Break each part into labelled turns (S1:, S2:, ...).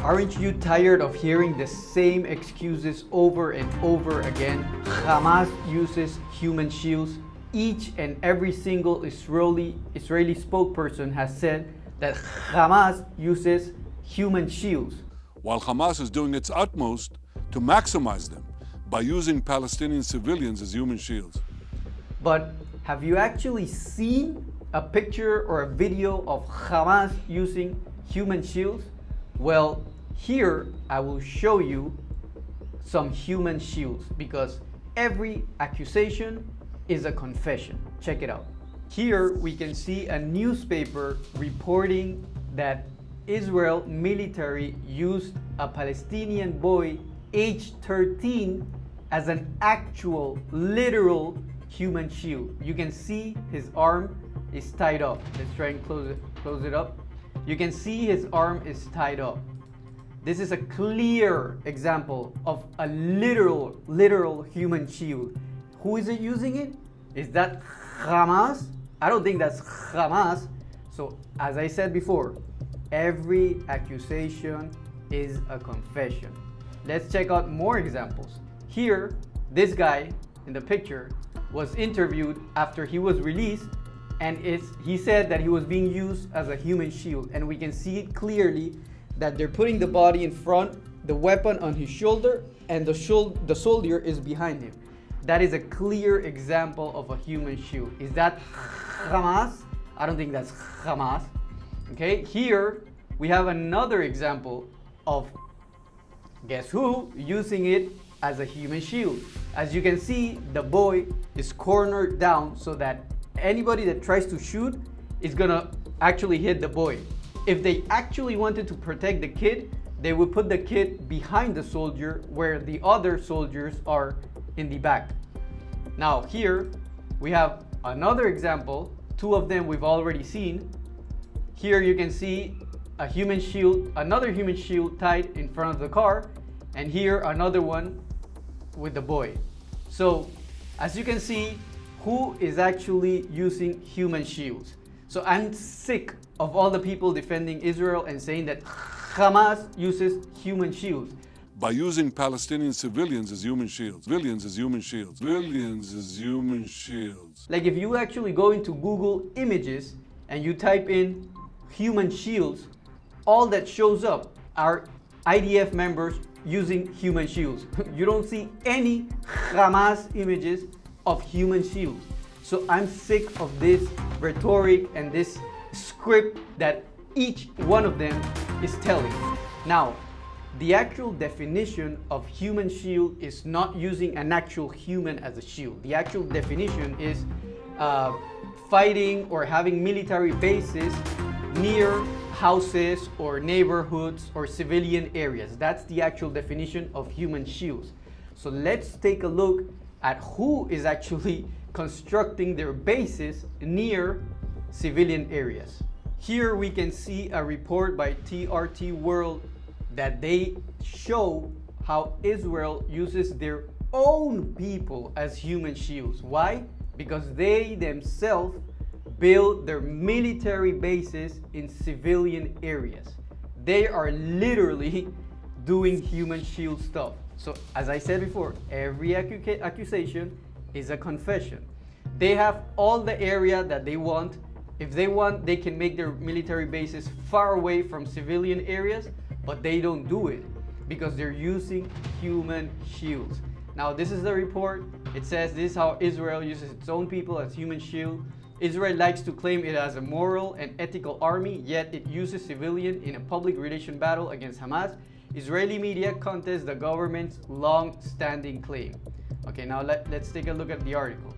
S1: Aren't you tired of hearing the same excuses over and over again? Hamas uses human shields. Each and every single Israeli spokesperson has said that Hamas uses human shields.
S2: While Hamas is doing its utmost to maximize them by using Palestinian civilians as human shields.
S1: But have you actually seen a picture or a video of Hamas using human shields? Well, here I will show you some human shields because every accusation is a confession. Check it out. Here we can see a newspaper reporting that Israel military used a Palestinian boy aged 13 as an actual, literal human shield. You can see his arm is tied up. Let's try and close it up. You can see his arm is tied up. This is a clear example of a literal human shield. Who is it using it? Is that Hamas? I don't think that's Hamas. So as I said before, every accusation is a confession. Let's check out more examples. Here, this guy in the picture was interviewed after he was released, and he said that he was being used as a human shield, and we can see it clearly that they're putting the body in front, the weapon on his shoulder, and the soldier is behind him. That is a clear example of a human shield. Is that Hamas? I don't think that's Hamas. Okay, here we have another example of, guess who, using it as a human shield. As you can see, the boy is cornered down so that anybody that tries to shoot is gonna actually hit the boy. If they actually wanted to protect the kid, they would put the kid behind the soldier where the other soldiers are in the back. Now here we have another example. Two of them we've already seen. Here you can see a human shield, another human shield tied in front of the car, and here another one with the boy. So as you can see, who is actually using human shields? So I'm sick of all the people defending Israel and saying that Hamas uses human shields.
S2: By using Palestinian civilians as human shields. Civilians as human shields. Civilians as human shields.
S1: Like if you actually go into Google Images and you type in human shields, all that shows up are IDF members using human shields. You don't see any Hamas images of human shields. So I'm sick of this rhetoric and this script that each one of them is telling. Now, the actual definition of human shield is not using an actual human as a shield. The actual definition is fighting or having military bases near houses or neighborhoods or civilian areas. That's the actual definition of human shields. So let's take a look at who is actually constructing their bases near civilian areas. Here we can see a report by TRT World that they show how Israel uses their own people as human shields. Why? Because they themselves build their military bases in civilian areas. They are literally doing human shield stuff. So as I said before, every accusation is a confession. They have all the area that they want. If they want, they can make their military bases far away from civilian areas, but they don't do it because they're using human shields. Now this is the report. It says this is how Israel uses its own people as human shield. Israel likes to claim it as a moral and ethical army, yet it uses civilians in a public relation battle against Hamas. Israeli media contests the government's long-standing claim. Okay, now let's take a look at the article.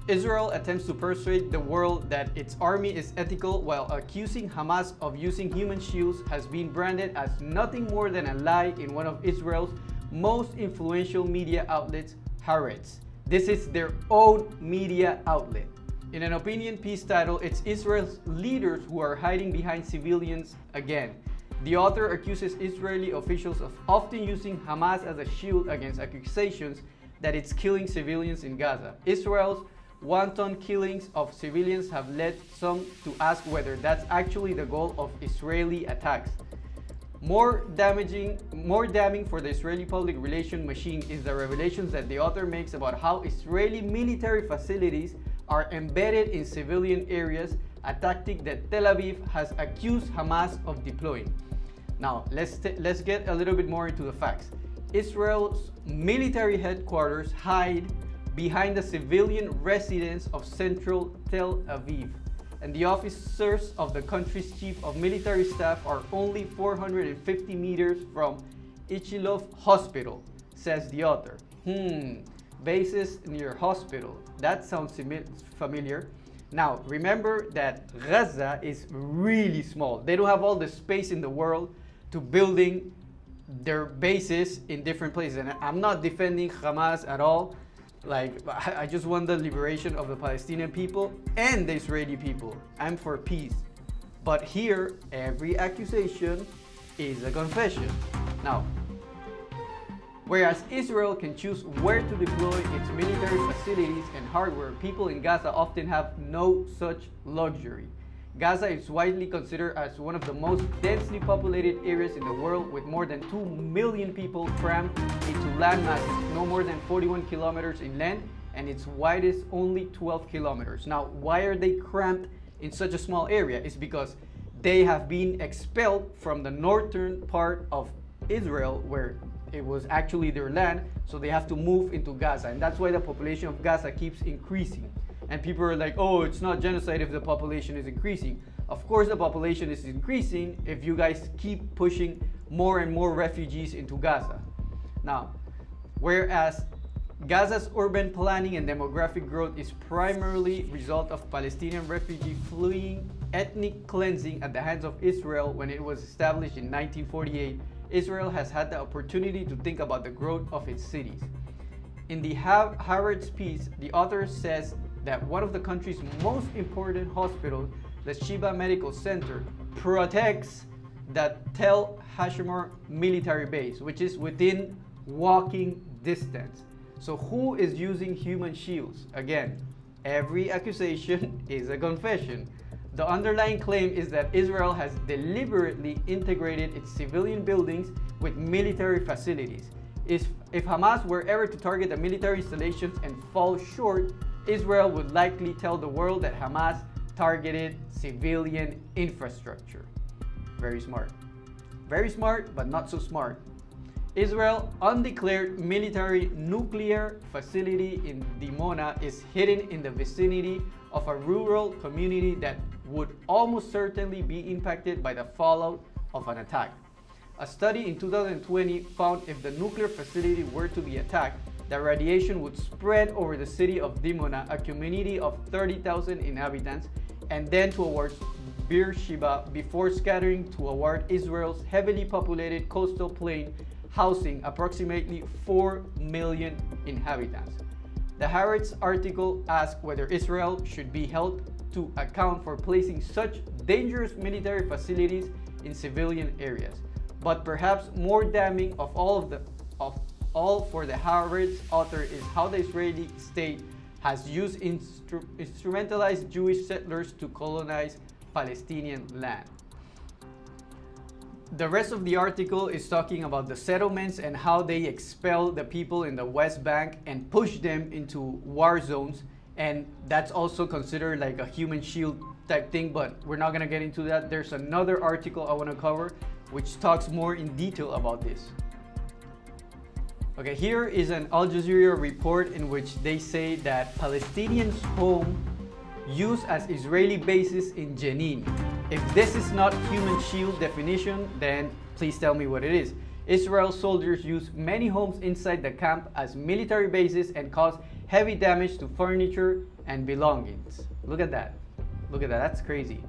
S1: Israel attempts to persuade the world that its army is ethical while accusing Hamas of using human shields has been branded as nothing more than a lie in one of Israel's most influential media outlets, Haaretz. This is their own media outlet. In an opinion piece titled, "It's Israel's leaders who are hiding behind civilians again." The author accuses Israeli officials of often using Hamas as a shield against accusations that it's killing civilians in Gaza. Israel's wanton killings of civilians have led some to ask whether that's actually the goal of Israeli attacks. More damning for the Israeli public relations machine is the revelations that the author makes about how Israeli military facilities are embedded in civilian areas, a tactic that Tel Aviv has accused Hamas of deploying. Now, let's get a little bit more into the facts. Israel's military headquarters hide behind the civilian residence of central Tel Aviv, and the officers of the country's chief of military staff are only 450 meters from Ichilov Hospital, says the author. Bases near hospital. That sounds familiar. Now, remember that Gaza is really small. They don't have all the space in the world to building their bases in different places. And I'm not defending Hamas at all. Like, I just want the liberation of the Palestinian people and the Israeli people. I'm for peace. But here, every accusation is a confession. Now, whereas Israel can choose where to deploy its military facilities and hardware, people in Gaza often have no such luxury. Gaza is widely considered as one of the most densely populated areas in the world, with more than 2 million people crammed into land masses no more than 41 kilometers in length, and its widest only 12 kilometers. Now, why are they cramped in such a small area? It's because they have been expelled from the northern part of Israel, where it was actually their land, so they have to move into Gaza, and that's why the population of Gaza keeps increasing. And people are like, oh, it's not genocide if the population is increasing. Of course the population is increasing if you guys keep pushing more and more refugees into Gaza. Now, whereas Gaza's urban planning and demographic growth is primarily a result of Palestinian refugees fleeing ethnic cleansing at the hands of Israel when it was established in 1948, Israel has had the opportunity to think about the growth of its cities. In the Harrods piece, the author says that one of the country's most important hospitals, the Sheba Medical Center, protects the Tel Hashemar military base, which is within walking distance. So who is using human shields? Again, every accusation is a confession. The underlying claim is that Israel has deliberately integrated its civilian buildings with military facilities. If Hamas were ever to target the military installations and fall short, Israel would likely tell the world that Hamas targeted civilian infrastructure. Very smart. Very smart, but not so smart. Israel's undeclared military nuclear facility in Dimona is hidden in the vicinity of a rural community that would almost certainly be impacted by the fallout of an attack. A study in 2020 found if the nuclear facility were to be attacked, the radiation would spread over the city of Dimona, a community of 30,000 inhabitants, and then towards Beersheba before scattering toward Israel's heavily populated coastal plain, housing approximately 4 million inhabitants. The Harrods article asks whether Israel should be held to account for placing such dangerous military facilities in civilian areas. But perhaps more damning of all for the Harrods author is how the Israeli state has used instrumentalized Jewish settlers to colonize Palestinian land. The rest of the article is talking about the settlements and how they expel the people in the West Bank and push them into war zones, and that's also considered like a human shield type thing, but we're not going to get into that. There's another article I want to cover which talks more in detail about this. Okay, here is an Al Jazeera report in which they say that Palestinians' home used as Israeli bases in Jenin. If this is not human shield definition, then please tell me what it is. Israel soldiers use many homes inside the camp as military bases and cause heavy damage to furniture and belongings. Look at that. Look at that. That's crazy.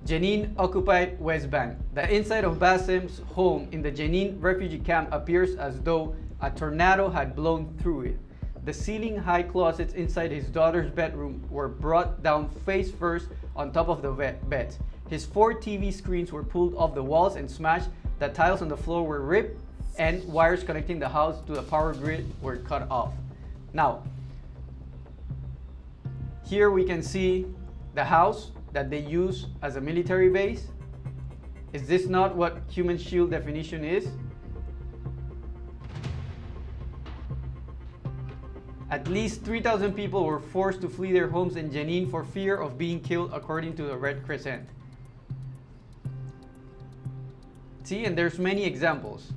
S1: Jenin occupied West Bank. The inside of Bassem's home in the Jenin refugee camp appears as though a tornado had blown through it. The ceiling-high closets inside his daughter's bedroom were brought down face first on top of the beds. His 4 TV screens were pulled off the walls and smashed. The tiles on the floor were ripped, and wires connecting the house to the power grid were cut off. Now, here we can see the house that they use as a military base. Is this not what human shield definition is? At least 3,000 people were forced to flee their homes in Jenin for fear of being killed, according to the Red Crescent. See, and there's many examples.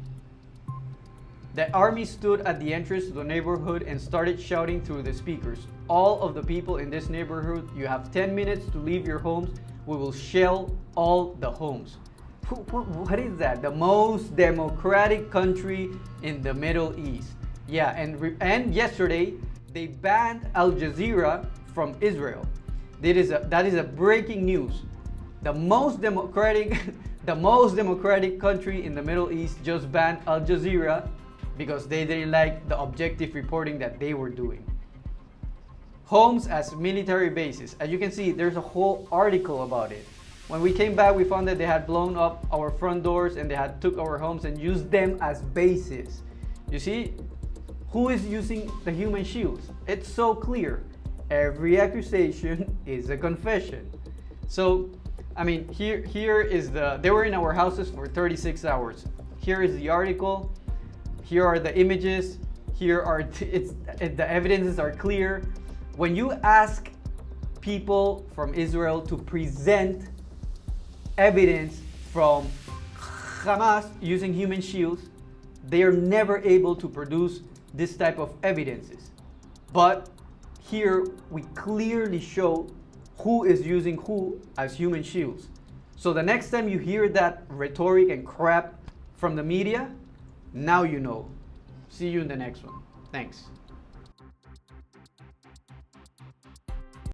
S1: The army stood at the entrance to the neighborhood and started shouting through the speakers, "All of the people in this neighborhood, you have 10 minutes to leave your homes. We will shell all the homes." What is that? The most democratic country in the Middle East. Yeah, and yesterday they banned Al Jazeera from Israel. That is a breaking news. The most democratic country in the Middle East just banned Al Jazeera because they didn't like the objective reporting that they were doing. Homes as military bases. As you can see, there's a whole article about it. When we came back, we found that they had blown up our front doors and they had took our homes and used them as bases. You see, who is using the human shields? It's so clear. Every accusation is a confession. So, I mean, here is they were in our houses for 36 hours. Here is the article. Here are the images. The evidences are clear. When you ask people from Israel to present evidence from Khamas using human shields, they are never able to produce this type of evidences. But here we clearly show who is using who as human shields. So the next time you hear that rhetoric and crap from the media, now you know. See you in the next one. Thanks.